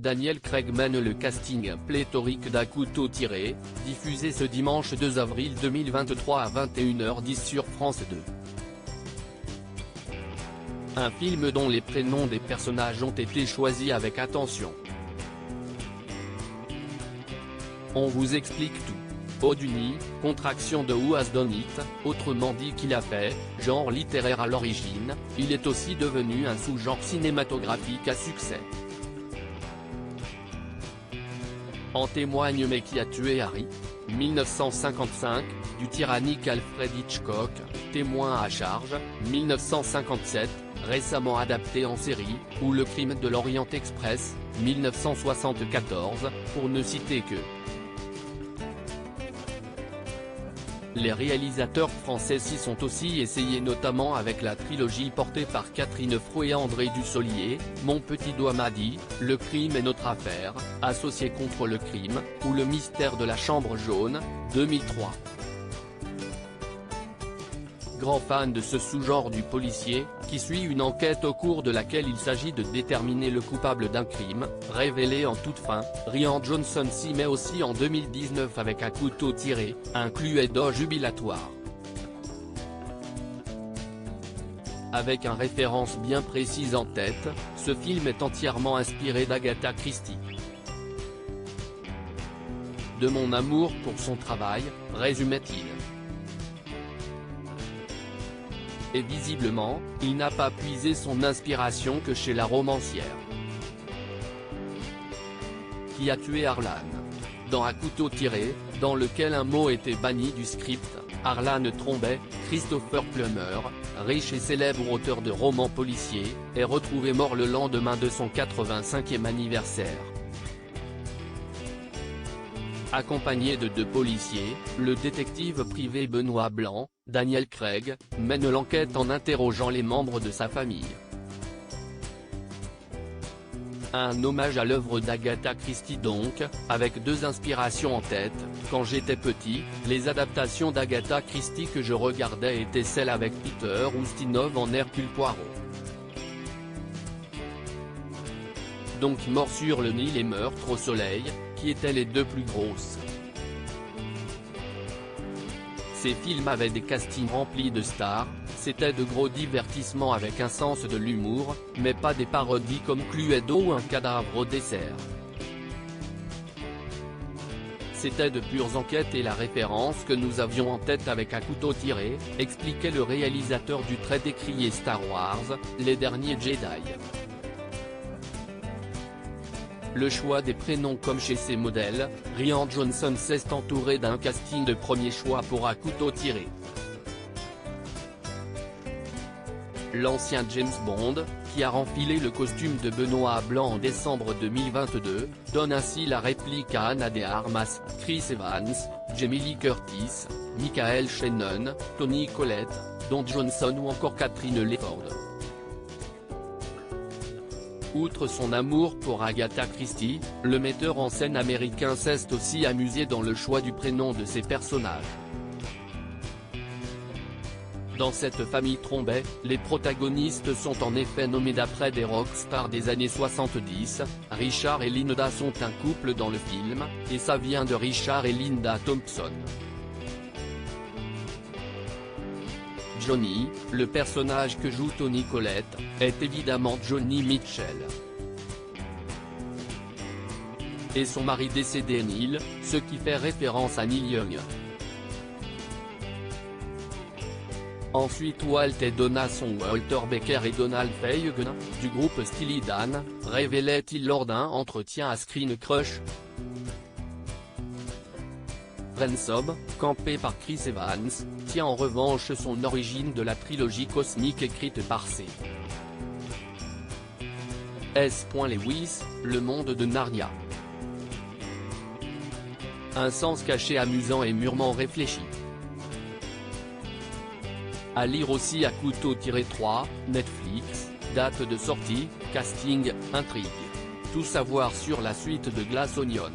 Daniel Craig mène le casting pléthorique d'À couteau tiré, diffusé ce dimanche 2 avril 2023 à 21h10 sur France 2. Un film dont les prénoms des personnages ont été choisis avec attention. On vous explique tout. Oduni, contraction de Who has done it, autrement dit qu'il a fait, genre littéraire à l'origine, il est aussi devenu un sous-genre cinématographique à succès. En témoigne Mais qui a tué Harry ? 1955, du tyrannique Alfred Hitchcock, Témoin à charge, 1957, récemment adapté en série, ou Le crime de l'Orient Express, 1974, pour ne citer que. Les réalisateurs français s'y sont aussi essayés, notamment avec la trilogie portée par Catherine Fro et André Dussolier, Mon petit doigt m'a dit, Le crime est notre affaire, Associés contre le crime, ou Le mystère de la chambre jaune, 2003. Grand fan de ce sous-genre du policier, qui suit une enquête au cours de laquelle il s'agit de déterminer le coupable d'un crime, révélé en toute fin, Rian Johnson s'y met aussi en 2019 avec À couteau tiré, un cluedo jubilatoire. Avec une référence bien précise en tête, ce film est entièrement inspiré d'Agatha Christie. De mon amour pour son travail, résumait-il. Et visiblement, il n'a pas puisé son inspiration que chez la romancière. Qui a tué Harlan ? Dans À couteau tiré, dans lequel un mot était banni du script, Harlan Trombay, Christopher Plummer, riche et célèbre auteur de romans policiers, est retrouvé mort le lendemain de son 85e anniversaire. Accompagné de 2 policiers, le détective privé Benoît Blanc, Daniel Craig, mène l'enquête en interrogeant les membres de sa famille. Un hommage à l'œuvre d'Agatha Christie donc, avec 2 inspirations en tête. Quand j'étais petit, les adaptations d'Agatha Christie que je regardais étaient celles avec Peter Ustinov en Hercule Poirot. Donc Mort sur le Nil et Meurtre au soleil, qui étaient les 2 plus grosses. Ces films avaient des castings remplis de stars, c'était de gros divertissements avec un sens de l'humour, mais pas des parodies comme Cluedo ou Un cadavre au dessert. C'était de pures enquêtes et la référence que nous avions en tête avec À couteau tiré, expliquait le réalisateur du très décrié Star Wars, Les Derniers Jedi. Le choix des prénoms comme chez ses modèles, Rian Johnson s'est entouré d'un casting de premier choix pour À couteau tiré. L'ancien James Bond, qui a renfilé le costume de Benoît Blanc en décembre 2022, donne ainsi la réplique à Ana de Armas, Chris Evans, Jamie Lee Curtis, Michael Shannon, Toni Collette, Don Johnson ou encore Catherine Lefford. Outre son amour pour Agatha Christie, le metteur en scène américain s'est aussi amusé dans le choix du prénom de ses personnages. Dans cette famille Trombay, les protagonistes sont en effet nommés d'après des rockstars des années 70, Richard et Linda sont un couple dans le film, et ça vient de Richard et Linda Thompson. Johnny, le personnage que joue Toni Collette, est évidemment Johnny Mitchell. Et son mari décédé Neil, ce qui fait référence à Neil Young. Ensuite Walt et Donna sont Walter Becker et Donald Fagen, du groupe Steely Dan, révélait-il lors d'un entretien à Screen Crush. Ransom, campé par Chris Evans, tient en revanche son origine de la trilogie cosmique écrite par C. S. Lewis, Le monde de Narnia. Un sens caché amusant et mûrement réfléchi. À lire aussi À couteau tiré 3, Netflix, date de sortie, casting, intrigue. Tout savoir sur la suite de Glass Onion.